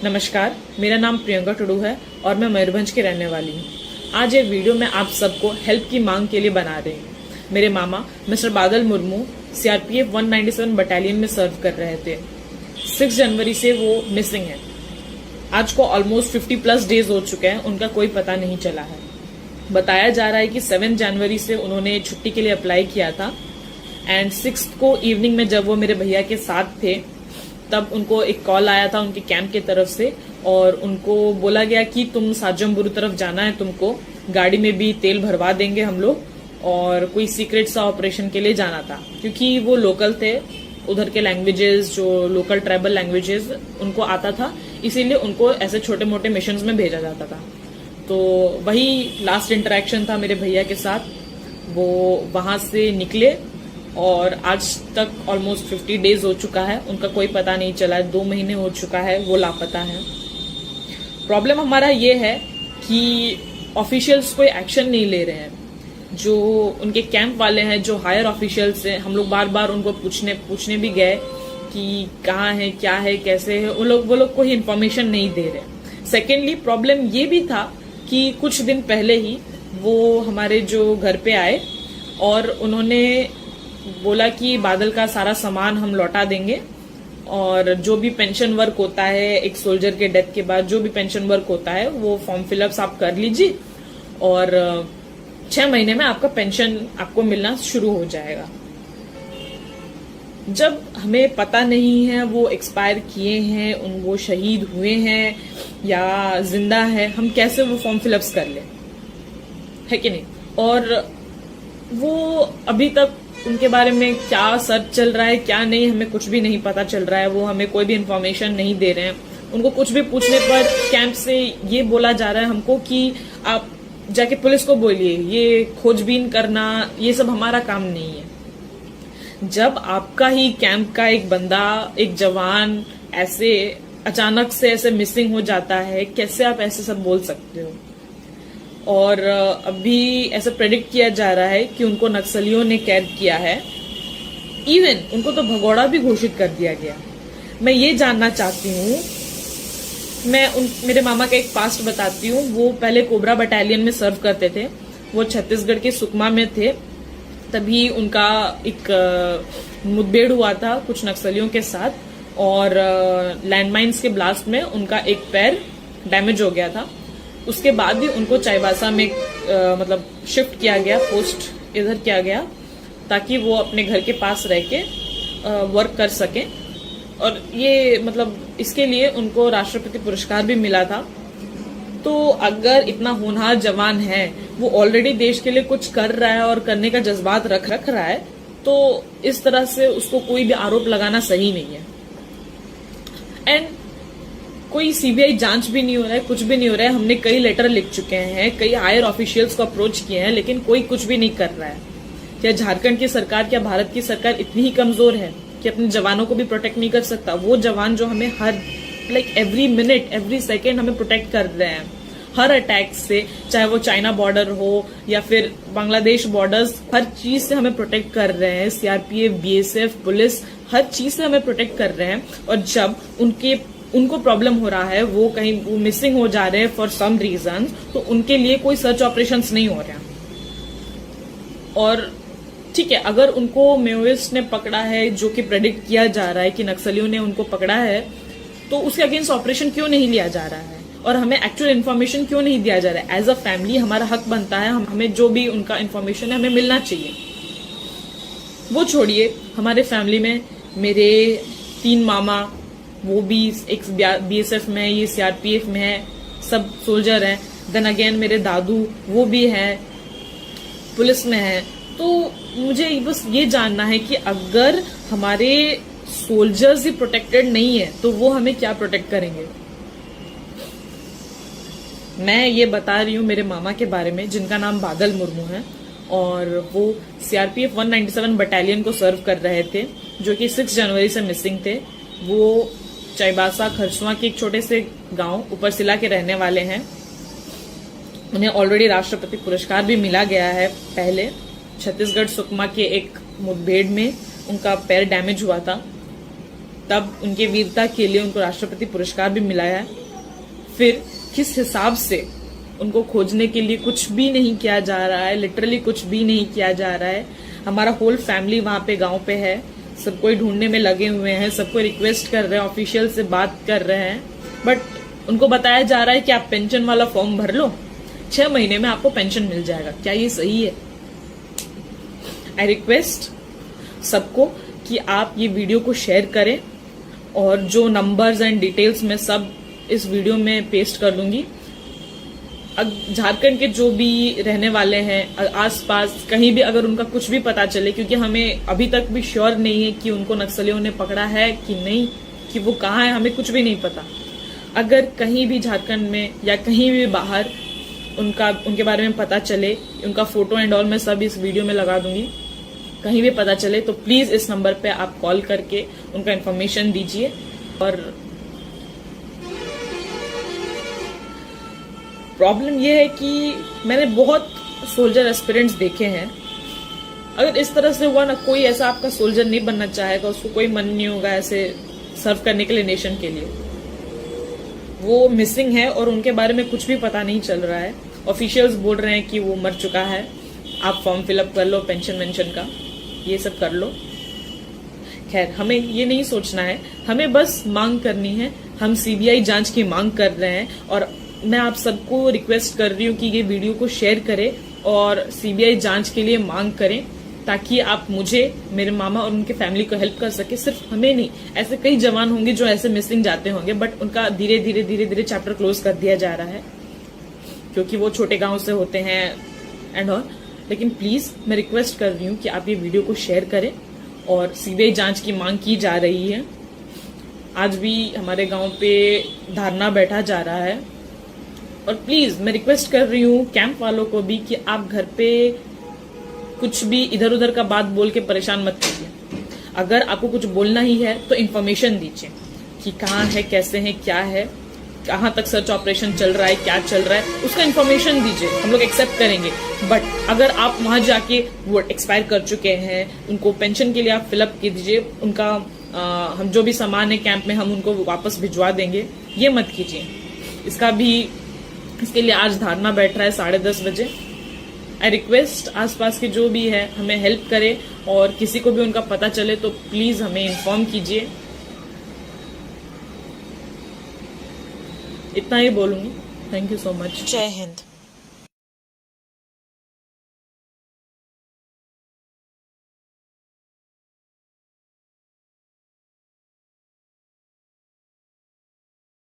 नमस्कार, मेरा नाम प्रियंका टुडू है और मैं मयूरभंज की रहने वाली हूँ। आज ये वीडियो मैं आप सबको हेल्प की मांग के लिए बना रही हूँ। मेरे मामा मिस्टर बादल मुर्मू सीआरपीएफ 197 बटालियन में सर्व कर रहे थे। 6 जनवरी से वो मिसिंग है। आज को ऑलमोस्ट 50+ डेज हो चुके हैं, उनका कोई पता नहीं चला है। बताया जा रहा है कि 7 जनवरी से उन्होंने छुट्टी के लिए अप्लाई किया था एंड 6 को इवनिंग में जब वो मेरे भैया के साथ थे तब उनको एक कॉल आया था उनके कैंप की तरफ से और उनको बोला गया कि तुम साजमबुरु तरफ जाना है, तुमको गाड़ी में भी तेल भरवा देंगे हम लोग और कोई सीक्रेट सा ऑपरेशन के लिए जाना था। क्योंकि वो लोकल थे, उधर के लैंग्वेजेस जो लोकल ट्राइबल लैंग्वेजेस उनको आता था, इसीलिए उनको ऐसे छोटे मोटे मिशंस में भेजा जाता था। तो वही लास्ट इंटरेक्शन था मेरे भैया के साथ। वो वहां से निकले और आज तक ऑलमोस्ट 50 डेज हो चुका है, उनका कोई पता नहीं चला है। 2 महीने हो चुका है वो लापता है। प्रॉब्लम हमारा ये है कि ऑफिशियल्स कोई एक्शन नहीं ले रहे हैं। जो उनके कैंप वाले हैं, जो हायर ऑफिशियल्स हैं, हम लोग बार बार उनको पूछने भी गए कि कहाँ है, क्या है, कैसे है, वो लोग कोई इन्फॉर्मेशन नहीं दे रहे। सेकेंडली प्रॉब्लम ये भी था कि कुछ दिन पहले ही वो हमारे जो घर पे आए और उन्होंने बोला कि बादल का सारा सामान हम लौटा देंगे और जो भी पेंशन वर्क होता है एक सोल्जर के डेथ के बाद, जो भी पेंशन वर्क होता है वो फॉर्म फिलअप्स आप कर लीजिए और 6 महीने में आपका पेंशन आपको मिलना शुरू हो जाएगा। जब हमें पता नहीं है वो एक्सपायर किए हैं, वो शहीद हुए हैं या जिंदा है, हम कैसे वो फॉर्म फिलअप्स कर ले, है कि नहीं। और वो अभी तक उनके बारे में क्या सर्च चल रहा है क्या नहीं, हमें कुछ भी नहीं पता चल रहा है। वो हमें कोई भी इन्फॉर्मेशन नहीं दे रहे हैं। उनको कुछ भी पूछने पर कैंप से ये बोला जा रहा है हमको कि आप जाके पुलिस को बोलिए, ये खोजबीन करना ये सब हमारा काम नहीं है। जब आपका ही कैंप का एक बंदा, एक जवान ऐसे अचानक से ऐसे मिसिंग हो जाता है, कैसे आप ऐसे सब बोल सकते हो। और अभी ऐसा प्रेडिक्ट किया जा रहा है कि उनको नक्सलियों ने कैद किया है। इवन उनको तो भगोड़ा भी घोषित कर दिया गया। मैं ये जानना चाहती हूँ, मेरे मामा का एक पास्ट बताती हूँ। वो पहले कोबरा बटालियन में सर्व करते थे। वो छत्तीसगढ़ के सुकमा में थे। तभी उनका एक मुठभेड़ हुआ था कुछ नक्सलियों के साथ और लैंडमाइंस के ब्लास्ट में उनका एक पैर डैमेज हो गया था। उसके बाद भी उनको चाईबासा में मतलब शिफ्ट किया गया, पोस्ट इधर किया गया ताकि वो अपने घर के पास रह के वर्क कर सकें। और ये मतलब इसके लिए उनको राष्ट्रपति पुरस्कार भी मिला था। तो अगर इतना होनहार जवान है, वो ऑलरेडी देश के लिए कुछ कर रहा है और करने का जज्बात रख रहा है, तो इस तरह से उसको कोई भी आरोप लगाना सही नहीं है। एंड कोई सीबीआई जांच भी नहीं हो रहा है, कुछ भी नहीं हो रहा है। हमने कई लेटर लिख चुके हैं, कई हायर ऑफिशियल्स को अप्रोच किए हैं, लेकिन कोई कुछ भी नहीं कर रहा है। क्या झारखंड की सरकार, क्या भारत की सरकार इतनी ही कमजोर है कि अपने जवानों को भी प्रोटेक्ट नहीं कर सकता? वो जवान जो हमें हर एवरी मिनट एवरी सेकेंड हमें प्रोटेक्ट कर रहे हैं हर अटैक से, चाहे वो चाइना बॉर्डर हो या फिर बांग्लादेश बॉर्डर्स, हर चीज से हमें प्रोटेक्ट कर रहे हैं। सीआरपीएफ, बीएसएफ, पुलिस हर चीज से हमें प्रोटेक्ट कर रहे हैं। और जब उनको प्रॉब्लम हो रहा है, वो कहीं वो मिसिंग हो जा रहे हैं फॉर सम रीजन, तो उनके लिए कोई सर्च ऑपरेशंस नहीं हो रहे हैं। और ठीक है, अगर उनको मेओइस्ट ने पकड़ा है, जो कि प्रेडिक्ट किया जा रहा है कि नक्सलियों ने उनको पकड़ा है, तो उसके अगेंस्ट ऑपरेशन क्यों नहीं लिया जा रहा है और हमें एक्चुअल इन्फॉर्मेशन क्यों नहीं दिया जा रहा है? एज अ फैमिली हमारा हक बनता है, हमें जो भी उनका इन्फॉर्मेशन है हमें मिलना चाहिए। वो छोड़िए, हमारे फैमिली में मेरे 3 मामा, वो भी एक बीएसएफ में, ये सीआरपीएफ में है, सब सोल्जर हैं। देन अगेन मेरे दादू, वो भी हैं, पुलिस में हैं। तो मुझे बस ये जानना है कि अगर हमारे सोल्जर्स ही प्रोटेक्टेड नहीं है तो वो हमें क्या प्रोटेक्ट करेंगे। मैं ये बता रही हूँ मेरे मामा के बारे में, जिनका नाम बादल मुर्मू है और वो सीआरपीएफ 197 बटालियन को सर्व कर रहे थे, जो कि 6 जनवरी से मिसिंग थे। वो चाईबासा खरसुआ के एक छोटे से गांव उपरसिला के रहने वाले हैं। उन्हें ऑलरेडी राष्ट्रपति पुरस्कार भी मिला गया है। पहले छत्तीसगढ़ सुकमा के एक मुठभेड़ में उनका पैर डैमेज हुआ था। तब उनके वीरता के लिए उनको राष्ट्रपति पुरस्कार भी मिला है। फिर किस हिसाब से उनको खोजने के लिए कुछ भी नहीं किया जा रहा है, लिटरली कुछ भी नहीं किया जा रहा है। हमारा होल फैमिली वहां पे गांव पे है, सब कोई ढूंढने में लगे हुए हैं, सबको रिक्वेस्ट कर रहे हैं, ऑफिशियल से बात कर रहे हैं, बट उनको बताया जा रहा है कि आप पेंशन वाला फॉर्म भर लो, 6 महीने में आपको पेंशन मिल जाएगा। क्या ये सही है? आई रिक्वेस्ट सबको कि आप ये वीडियो को शेयर करें, और जो नंबर्स एंड डिटेल्स मैं सब इस वीडियो में पेस्ट कर दूंगी। झारखंड के जो भी रहने वाले हैं आसपास, कहीं भी अगर उनका कुछ भी पता चले, क्योंकि हमें अभी तक भी श्योर नहीं है कि उनको नक्सलियों ने पकड़ा है कि नहीं, कि वो कहाँ है, हमें कुछ भी नहीं पता। अगर कहीं भी झारखंड में या कहीं भी बाहर उनके बारे में पता चले, उनका फोटो एंड ऑल मैं सब इस वीडियो में लगा दूंगी, कहीं भी पता चले तो प्लीज इस नंबर पे आप कॉल करके उनका इन्फॉर्मेशन दीजिए। और प्रॉब्लम यह है कि मैंने बहुत सोल्जर एस्पिरेंट्स देखे हैं। अगर इस तरह से हुआ ना, कोई ऐसा आपका सोल्जर नहीं बनना चाहेगा, उसको कोई मन नहीं होगा ऐसे सर्व करने के लिए नेशन के लिए। वो मिसिंग है और उनके बारे में कुछ भी पता नहीं चल रहा है। ऑफिशियल्स बोल रहे हैं कि वो मर चुका है, आप फॉर्म फिलअप कर लो पेंशन वेंशन का, ये सब कर लो। खैर, हमें ये नहीं सोचना है, हमें बस मांग करनी है। हम सीबीआई जांच की मांग कर रहे हैं, और मैं आप सबको रिक्वेस्ट कर रही हूँ कि ये वीडियो को शेयर करें और सीबीआई जांच के लिए मांग करें, ताकि आप मुझे, मेरे मामा और उनके फैमिली को हेल्प कर सके। सिर्फ हमें नहीं, ऐसे कई जवान होंगे जो ऐसे मिसिंग जाते होंगे, बट उनका धीरे धीरे चैप्टर क्लोज कर दिया जा रहा है, क्योंकि वो छोटे गांव से होते हैं एंड ऑल। लेकिन प्लीज मैं रिक्वेस्ट कर रही हूँ कि आप ये वीडियो को शेयर करें, और सीबीआई जांच की मांग की जा रही है। आज भी हमारे गांव पे धरना बैठा जा रहा है, और प्लीज मैं रिक्वेस्ट कर रही हूँ कैंप वालों को भी कि आप घर पे कुछ भी इधर उधर का बात बोल के परेशान मत कीजिए। अगर आपको कुछ बोलना ही है तो इन्फॉर्मेशन दीजिए कि कहाँ है, कैसे है, क्या है, कहाँ तक सर्च ऑपरेशन चल रहा है, क्या चल रहा है, उसका इन्फॉर्मेशन दीजिए, हम लोग एक्सेप्ट करेंगे। बट अगर आप वहां जाके वो एक्सपायर कर चुके हैं, उनको पेंशन के लिए आप फिलअप कीजिए, उनका हम जो भी सामान है कैंप में हम उनको वापस भिजवा देंगे, ये मत कीजिए। इसके लिए आज धरना बैठ रहा है 10:30 बजे। आई रिक्वेस्ट आसपास के जो भी है हमें हेल्प करे, और किसी को भी उनका पता चले तो प्लीज हमें इन्फॉर्म कीजिए। इतना ही बोलूंगी। Thank you so much. जय हिंद।